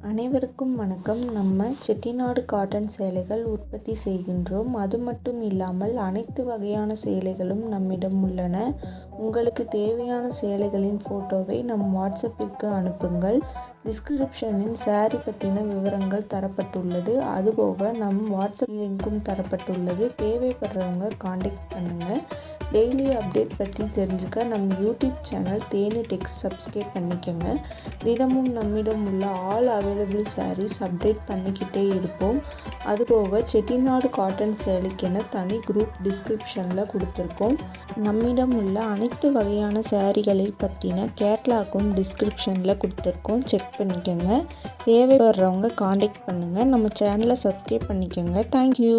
அனைவருக்கும் வணக்கம். நம்ம செட்டிநாடு காட்டன் சேலைகள் உற்பத்தி செய்கின்றோம். அது மட்டும் இல்லாமல் அனைத்து வகையான சேலைகளும் நம்மிடம் உள்ளன. உங்களுக்கு தேவையான சேலைகளின் ஃபோட்டோவை நம் வாட்ஸ்அப்பிற்கு அனுப்புங்கள். டிஸ்கிரிப்ஷனில் சாரி பற்றின விவரங்கள் தரப்பட்டுள்ளது. அதுபோக நம் வாட்ஸ்அப் லிங்க்கும் தரப்பட்டுள்ளது. தேவைப்படுறவங்க காண்டாக்ட் பண்ணுங்கள். டெய்லி அப்டேட் பற்றி தெரிஞ்சுக்க நம்ம யூடியூப் சேனல் தேனி டெக்ஸ் சப்ஸ்கிரைப் பண்ணிக்கோங்க. தினமும் நம்மிடம் உள்ள ஆல் அவைலபிள் சாரீஸ் அப்டேட் பண்ணிக்கிட்டே இருப்போம். அதுபோக செட்டிநாடு காட்டன் சேலைக்கென தனி குரூப் டிஸ்கிரிப்ஷனில் கொடுத்துருக்கோம். நம்மிடம் உள்ள அனைத்து வகையான சாரீகளை பற்றின கேட்லாக்கும் டிஸ்கிரிப்ஷனில் கொடுத்துருக்கோம். செக் பண்ணிக்கோங்க. தேவைப்படுறவங்க காண்டாக்ட் பண்ணுங்கள். நம்ம சேனலை சப்ஸ்கிரைப் பண்ணிக்கோங்க. தேங்க்யூ.